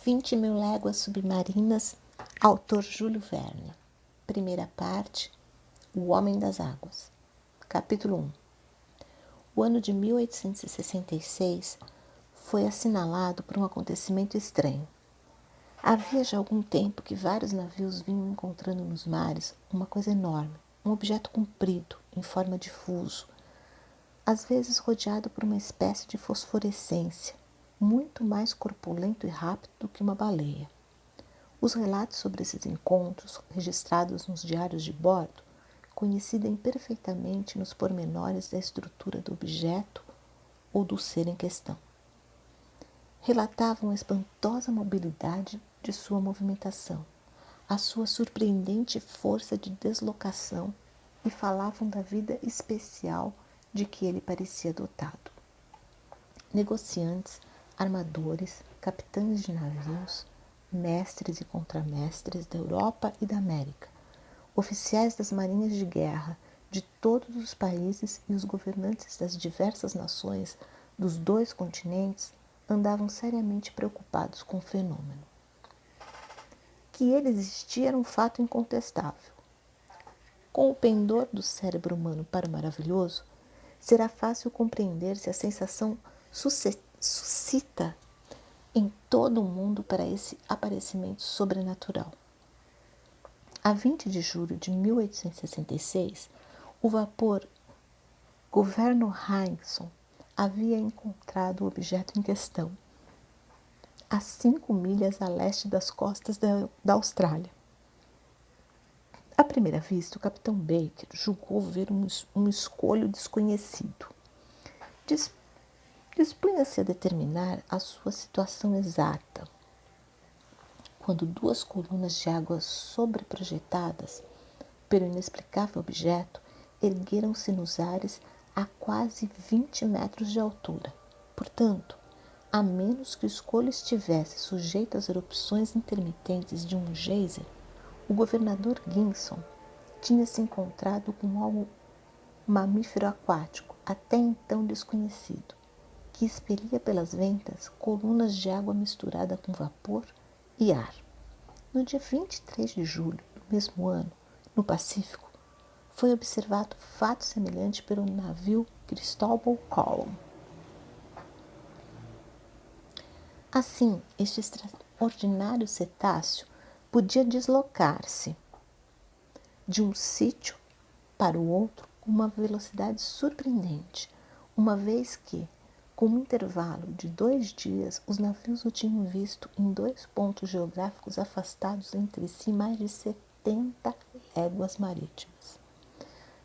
20.000 léguas submarinas, autor Júlio Verne. Primeira parte, O Homem das Águas. Capítulo 1. O ano de 1866 foi assinalado por um acontecimento estranho. Havia já algum tempo que vários navios vinham encontrando nos mares uma coisa enorme, um objeto comprido, em forma de fuso, às vezes rodeado por uma espécie de fosforescência, muito mais corpulento e rápido do que uma baleia. Os relatos sobre esses encontros, registrados nos diários de bordo, coincidem perfeitamente nos pormenores da estrutura do objeto ou do ser em questão. Relatavam a espantosa mobilidade de sua movimentação, a sua surpreendente força de deslocação e falavam da vida especial de que ele parecia dotado. Negociantes, armadores, capitães de navios, mestres e contramestres da Europa e da América, oficiais das marinhas de guerra de todos os países e os governantes das diversas nações dos dois continentes andavam seriamente preocupados com o fenômeno. Que ele existia era um fato incontestável. Com o pendor do cérebro humano para o maravilhoso, será fácil compreender se a sensação suscita em todo o mundo para esse aparecimento sobrenatural. A 20 de julho de 1866, o vapor Governo Higginson havia encontrado o objeto em questão, a 5 milhas a leste das costas da Austrália. À primeira vista, o capitão Baker julgou ver um escolho desconhecido. Dispunha-se a determinar a sua situação exata, quando 2 colunas de água sobreprojetadas pelo inexplicável objeto ergueram-se nos ares a quase 20 metros de altura. Portanto, a menos que o escolho estivesse sujeito às erupções intermitentes de um geyser, o governador Higginson tinha se encontrado com um mamífero aquático, até então desconhecido, que expelia pelas ventas colunas de água misturada com vapor e ar. No dia 23 de julho do mesmo ano, no Pacífico, foi observado fato semelhante pelo navio Cristóbal Colón. Assim, este extraordinário cetáceo podia deslocar-se de um sítio para o outro com uma velocidade surpreendente, uma vez que, com um intervalo de 2 dias, os navios o tinham visto em 2 pontos geográficos afastados entre si mais de 70 léguas marítimas.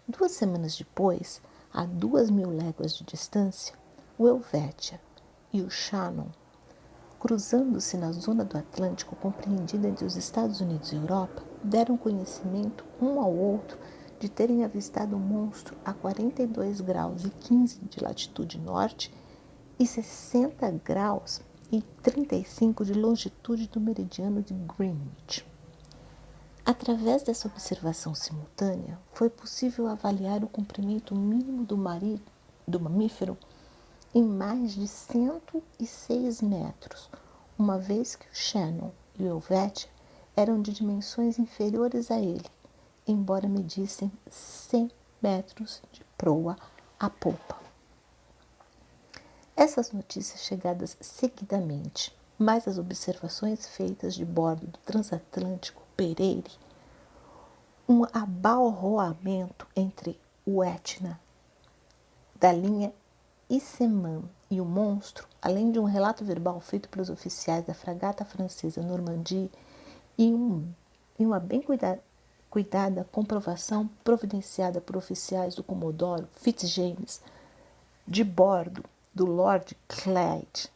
2 semanas depois, a 2.000 léguas de distância, o Helvetia e o Shannon, cruzando-se na zona do Atlântico compreendida entre os Estados Unidos e Europa, deram conhecimento um ao outro de terem avistado o monstro a 42 graus e 15 de latitude norte e 60 graus e 35 de longitude do meridiano de Greenwich. Através dessa observação simultânea, foi possível avaliar o comprimento mínimo do mamífero em mais de 106 metros, uma vez que o Shannon e o Helvetia eram de dimensões inferiores a ele, embora medissem 100 metros de proa a popa. Essas notícias chegadas seguidamente, mais as observações feitas de bordo do transatlântico Pereire, um abalroamento entre o Etna da linha Isseman e o monstro, além de um relato verbal feito pelos oficiais da fragata francesa Normandie e uma bem cuidada comprovação providenciada por oficiais do Comodoro Fitzjames de bordo do Lord Clyde,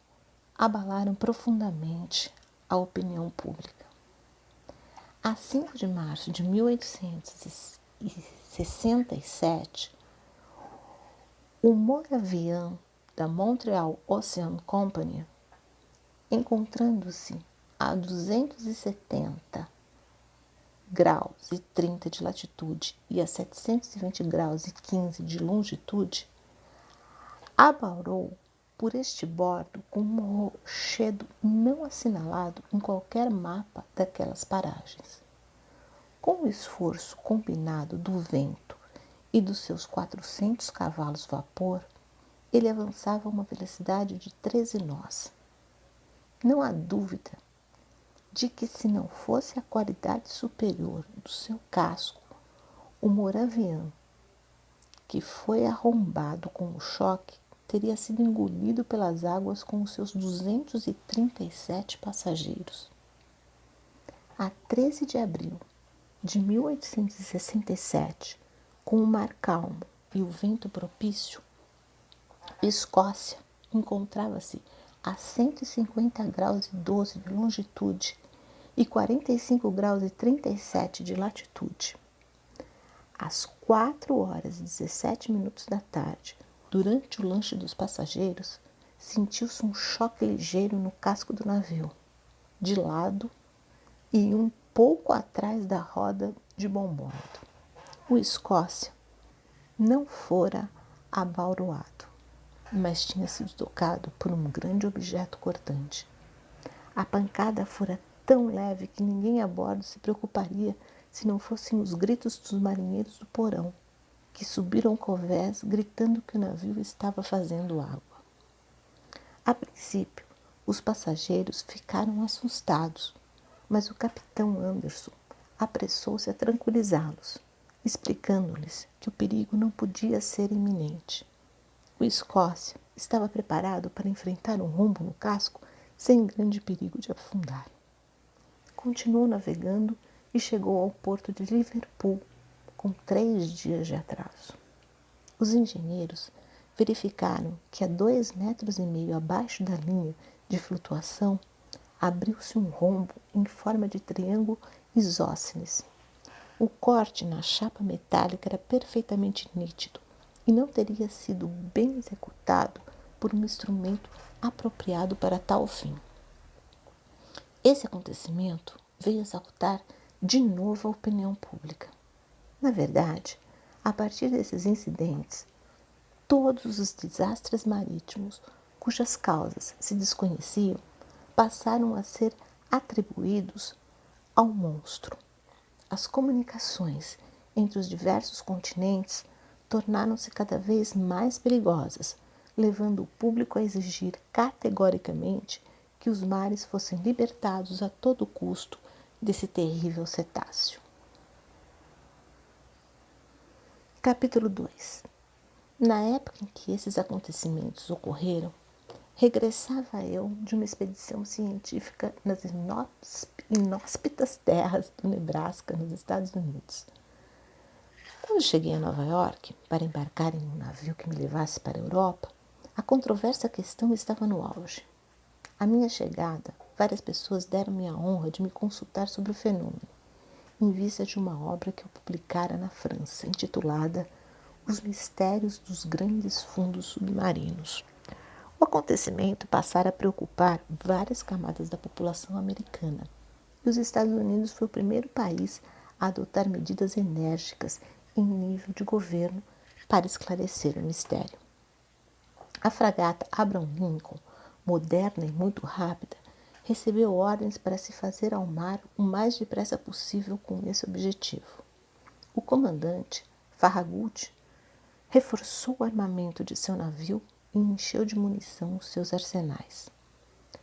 abalaram profundamente a opinião pública. A 5 de março de 1867, o Moravian da Montreal Ocean Company, encontrando-se a 270 graus e 30 de latitude e a 720 graus e 15 de longitude, abalou por este bordo com um rochedo não assinalado em qualquer mapa daquelas paragens. Com o esforço combinado do vento e dos seus 400 cavalos vapor, ele avançava a uma velocidade de 13 nós. Não há dúvida de que, se não fosse a qualidade superior do seu casco, o Moravian, que foi arrombado com o choque, teria sido engolido pelas águas com os seus 237 passageiros. A 13 de abril de 1867, com o mar calmo e o vento propício, Escócia encontrava-se a 150 graus e 12 de longitude e 45 graus e 37 de latitude. Às 4 horas e 17 minutos da tarde, durante o lanche dos passageiros, sentiu-se um choque ligeiro no casco do navio, de lado e um pouco atrás da roda de bom-bordo. O Escócia não fora abauroado, mas tinha sido tocado por um grande objeto cortante. A pancada fora tão leve que ninguém a bordo se preocuparia se não fossem os gritos dos marinheiros do porão, que subiram covés gritando que o navio estava fazendo água. A princípio, os passageiros ficaram assustados, mas o capitão Anderson apressou-se a tranquilizá-los, explicando-lhes que o perigo não podia ser iminente. O Escócia estava preparado para enfrentar um rombo no casco sem grande perigo de afundar. Continuou navegando e chegou ao porto de Liverpool com 3 dias de atraso. Os engenheiros verificaram que a 2,5 metros abaixo da linha de flutuação abriu-se um rombo em forma de triângulo isósceles. O corte na chapa metálica era perfeitamente nítido e não teria sido bem executado por um instrumento apropriado para tal fim. Esse acontecimento veio exaltar de novo a opinião pública. Na verdade, a partir desses incidentes, todos os desastres marítimos cujas causas se desconheciam passaram a ser atribuídos ao monstro. As comunicações entre os diversos continentes tornaram-se cada vez mais perigosas, levando o público a exigir categoricamente que os mares fossem libertados a todo custo desse terrível cetáceo. Capítulo 2. Na época em que esses acontecimentos ocorreram, regressava eu de uma expedição científica nas inóspitas terras do Nebraska, nos Estados Unidos. Quando cheguei a Nova York para embarcar em um navio que me levasse para a Europa, a controversa questão estava no auge. À minha chegada, várias pessoas deram-me a honra de me consultar sobre o fenômeno, em vista de uma obra que eu publicara na França, intitulada Os Mistérios dos Grandes Fundos Submarinos. O acontecimento passara a preocupar várias camadas da população americana, e os Estados Unidos foi o primeiro país a adotar medidas enérgicas em nível de governo para esclarecer o mistério. A fragata Abraham Lincoln, moderna e muito rápida, recebeu ordens para se fazer ao mar o mais depressa possível com esse objetivo. O comandante, Farragut, reforçou o armamento de seu navio e encheu de munição os seus arsenais.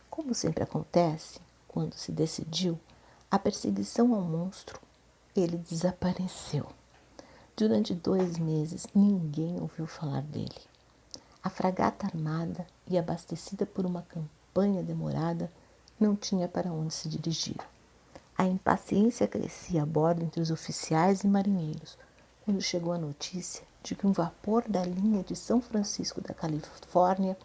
Como sempre acontece, quando se decidiu a perseguição ao monstro, ele desapareceu. Durante 2 meses, ninguém ouviu falar dele. A fragata armada e abastecida por uma campanha demorada não tinha para onde se dirigir. A impaciência crescia a bordo entre os oficiais e marinheiros, quando chegou a notícia de que um vapor da linha de São Francisco da Califórnia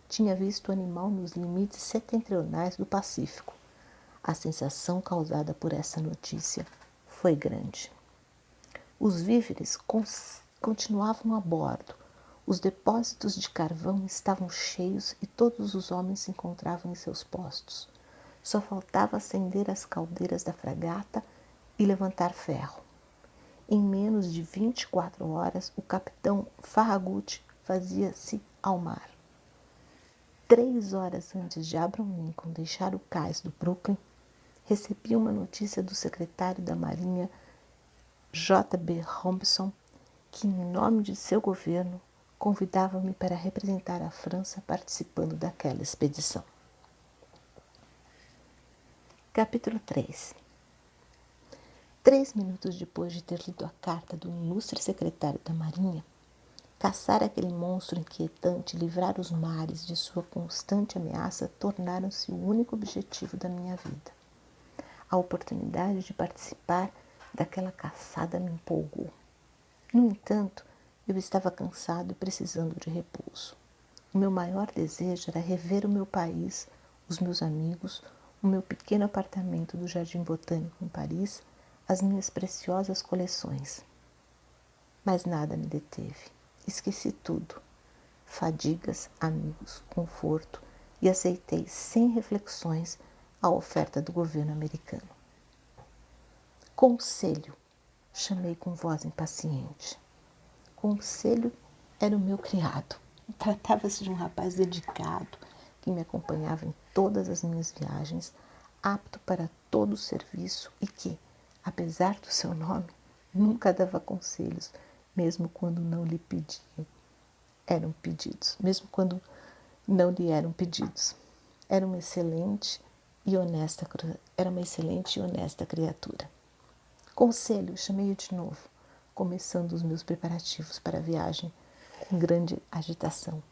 tinha visto o animal nos limites setentrionais do Pacífico. A sensação causada por essa notícia foi grande. Os víveres continuavam a bordo, os depósitos de carvão estavam cheios e todos os homens se encontravam em seus postos. Só faltava acender as caldeiras da fragata e levantar ferro. Em menos de 24 horas, o capitão Farragut fazia-se ao mar. 3 horas antes de Abraham Lincoln deixar o cais do Brooklyn, recebi uma notícia do secretário da Marinha, J. B. Robinson, que, em nome de seu governo, convidava-me para representar a França participando daquela expedição. Capítulo 3. 3 minutos depois de ter lido a carta do ilustre secretário da Marinha, caçar aquele monstro inquietante e livrar os mares de sua constante ameaça tornaram-se o único objetivo da minha vida. A oportunidade de participar daquela caçada me empolgou. No entanto, eu estava cansado e precisando de repouso. O meu maior desejo era rever o meu país, os meus amigos, o meu pequeno apartamento do Jardim Botânico em Paris, as minhas preciosas coleções. Mas nada me deteve. Esqueci tudo. Fadigas, amigos, conforto, e aceitei sem reflexões a oferta do governo americano. Conselho, chamei com voz impaciente. Conselho era o meu criado. Tratava-se de um rapaz dedicado que me acompanhava em todas as minhas viagens, apto para todo o serviço e que, apesar do seu nome, nunca dava conselhos, mesmo quando não lhe eram pedidos. Era uma excelente e honesta criatura. Conselho, chamei-o de novo, começando os meus preparativos para a viagem com grande agitação.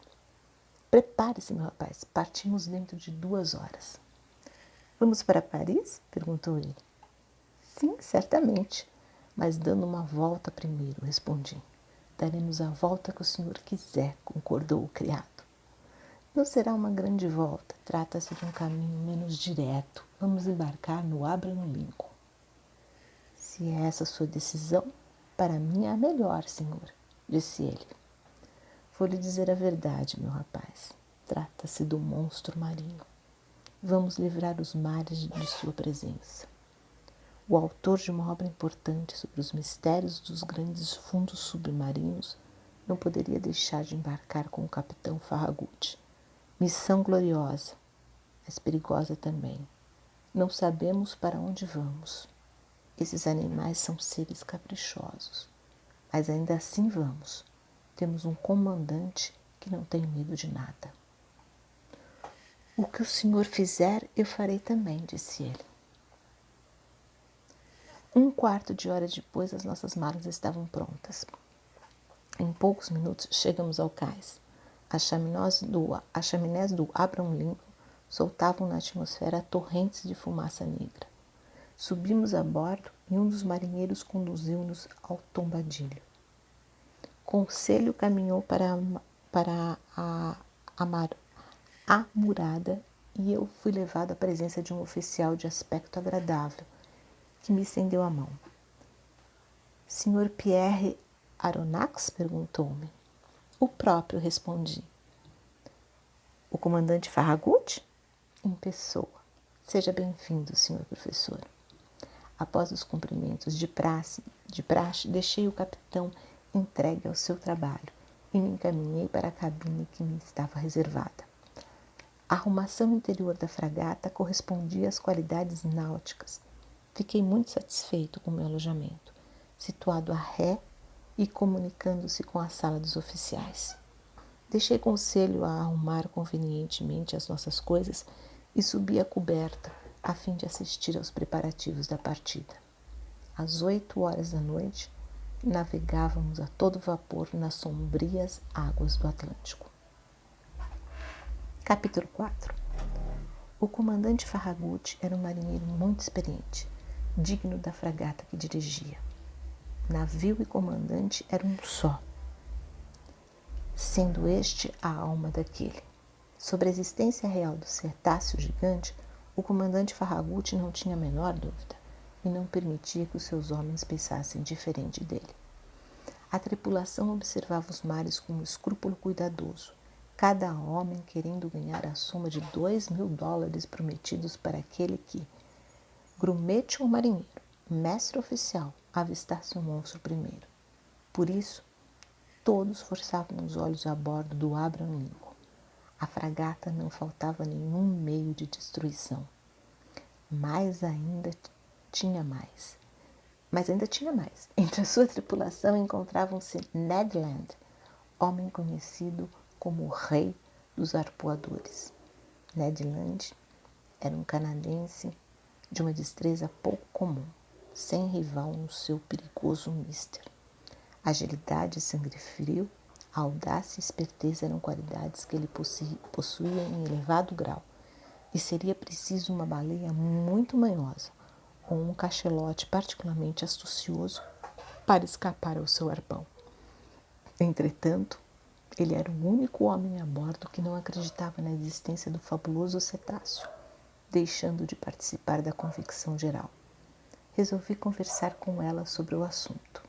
Prepare-se, meu rapaz, partimos dentro de 2 horas. Vamos para Paris? Perguntou ele. Sim, certamente, mas dando uma volta primeiro, respondi. Daremos a volta que o senhor quiser, concordou o criado. Não será uma grande volta, trata-se de um caminho menos direto. Vamos embarcar no Abraham Lincoln. Se é essa sua decisão, para mim é a melhor, senhor, disse ele. Vou lhe dizer a verdade, meu rapaz. Trata-se do monstro marinho. Vamos livrar os mares de sua presença. O autor de uma obra importante sobre os mistérios dos grandes fundos submarinos não poderia deixar de embarcar com o capitão Farragut. Missão gloriosa, mas perigosa também. Não sabemos para onde vamos. Esses animais são seres caprichosos, mas ainda assim vamos. Temos um comandante que não tem medo de nada. O que o senhor fizer, eu farei também, disse ele. 1/4 de hora depois, as nossas malas estavam prontas. Em poucos minutos, chegamos ao cais. As chaminés do Abraham Lincoln soltavam na atmosfera torrentes de fumaça negra. Subimos a bordo e um dos marinheiros conduziu-nos ao tombadilho. Conselho caminhou para a murada e eu fui levado à presença de um oficial de aspecto agradável, que me estendeu a mão. Sr. Pierre Aronnax? Perguntou-me. O próprio, respondi. O comandante Farragut? Em pessoa. Seja bem-vindo, senhor professor. Após os cumprimentos de praxe, deixei o capitão entregue ao seu trabalho e me encaminhei para a cabine que me estava reservada. A arrumação interior da fragata correspondia às qualidades náuticas. Fiquei muito satisfeito com o meu alojamento, situado a ré e comunicando-se com a sala dos oficiais. Deixei Conselho a arrumar convenientemente as nossas coisas e subi a coberta a fim de assistir aos preparativos da partida. Às 8 horas da noite, navegávamos a todo vapor nas sombrias águas do Atlântico. Capítulo 4. O comandante Farragut era um marinheiro muito experiente, digno da fragata que dirigia. Navio e comandante eram um só, sendo este a alma daquele. Sobre a existência real do cetáceo gigante, o comandante Farragut não tinha a menor dúvida e não permitia que os seus homens pensassem diferente dele. A tripulação observava os mares com um escrúpulo cuidadoso, cada homem querendo ganhar a soma de $2.000 prometidos para aquele que, grumete ou marinheiro, mestre oficial, avistasse o monstro primeiro. Por isso, todos forçavam os olhos a bordo do Abraham Lincoln. A fragata não faltava nenhum meio de destruição. Mas ainda tinha mais. Entre a sua tripulação encontravam-se Ned Land, homem conhecido como o rei dos arpoadores. Ned Land era um canadense de uma destreza pouco comum, sem rival no seu perigoso mister. Agilidade e sangue frio, audácia e esperteza eram qualidades que ele possuía em elevado grau, e seria preciso uma baleia muito manhosa ou um cachelote particularmente astucioso para escapar ao seu arpão. Entretanto, ele era o único homem a bordo que não acreditava na existência do fabuloso cetáceo, deixando de participar da convicção geral. Resolvi conversar com ela sobre o assunto.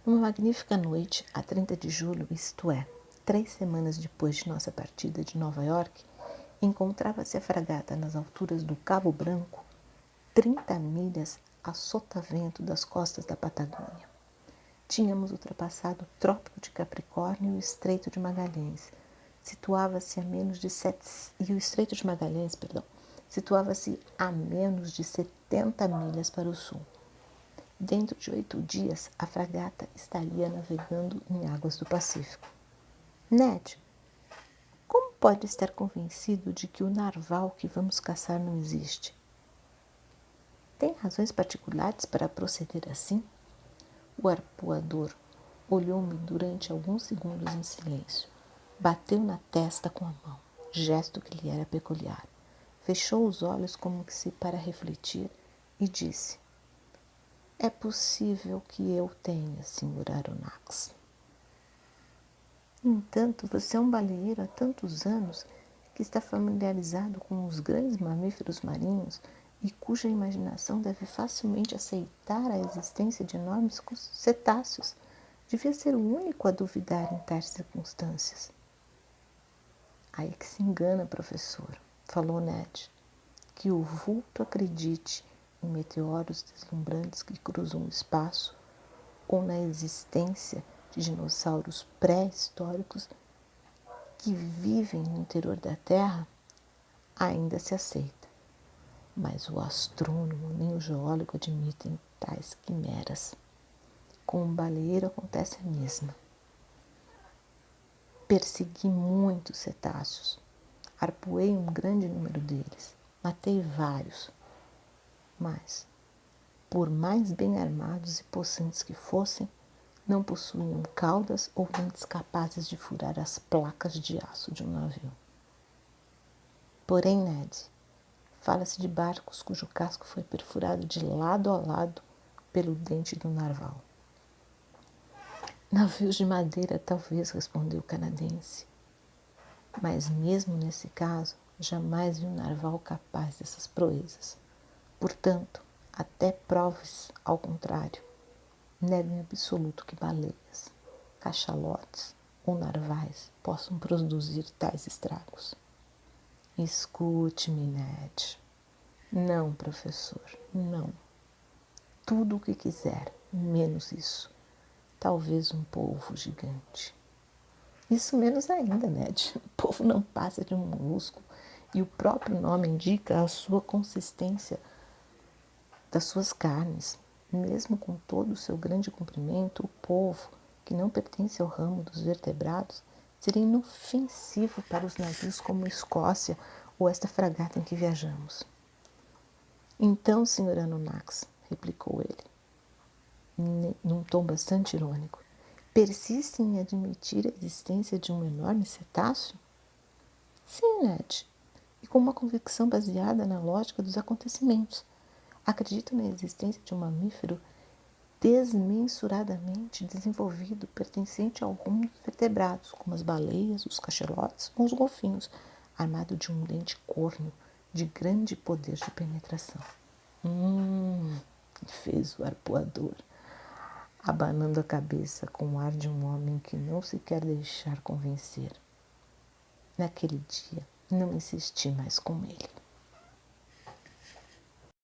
Numa magnífica noite, a 30 de julho, isto é, 3 semanas depois de nossa partida de Nova York, encontrava-se a fragata nas alturas do Cabo Branco, 30 milhas a sotavento das costas da Patagônia. Tínhamos ultrapassado o Trópico de Capricórnio e o Estreito de Magalhães. Situava-se a menos de 70 milhas para o sul. Dentro de 8 dias, a fragata estaria navegando em águas do Pacífico. Ned, como pode estar convencido de que o narval que vamos caçar não existe? Tem razões particulares para proceder assim? O arpoador olhou-me durante alguns segundos em silêncio. Bateu na testa com a mão, gesto que lhe era peculiar. Fechou os olhos como que se para refletir e disse: é possível que eu tenha, Sr. Aronnax. No entanto, você é um baleeiro há tantos anos que está familiarizado com os grandes mamíferos marinhos e cuja imaginação deve facilmente aceitar a existência de enormes cetáceos. Devia ser o único a duvidar em tais circunstâncias. Aí que se engana, professor, falou Ned. Que o vulto acredite em meteoros deslumbrantes que cruzam o espaço ou na existência de dinossauros pré-históricos que vivem no interior da Terra, ainda se aceita. Mas o astrônomo nem o geólogo admitem tais quimeras. Com um baleeiro acontece a mesma. Persegui muitos cetáceos, arpoei um grande número deles, matei vários, mas, por mais bem armados e possantes que fossem, não possuíam caudas ou dentes capazes de furar as placas de aço de um navio. Porém, Ned, fala-se de barcos cujo casco foi perfurado de lado a lado pelo dente do narval. Navios de madeira, talvez, respondeu o canadense. Mas mesmo nesse caso, jamais vi um narval capaz dessas proezas. Portanto, até provas ao contrário, nego em absoluto que baleias, cachalotes ou narvais possam produzir tais estragos. Escute-me, Ned. Não, professor, não. Tudo o que quiser, menos isso. Talvez um polvo gigante. Isso menos ainda, Ned. O polvo não passa de um molusco e o próprio nome indica a sua consistência das suas carnes. Mesmo com todo o seu grande comprimento, o polvo, que não pertence ao ramo dos vertebrados, seria inofensivo para os navios como a Escócia ou esta fragata em que viajamos. Então, Sr. Aronnax, replicou ele, num tom bastante irônico, persiste em admitir a existência de um enorme cetáceo? Sim, Ned, e com uma convicção baseada na lógica dos acontecimentos. Acredito na existência de um mamífero desmensuradamente desenvolvido, pertencente ao rumo dos vertebrados, como as baleias, os cachalotes ou os golfinhos, armado de um dente córneo de grande poder de penetração. Fez o arpoador, abanando a cabeça com o ar de um homem que não se quer deixar convencer. Naquele dia, não insisti mais com ele.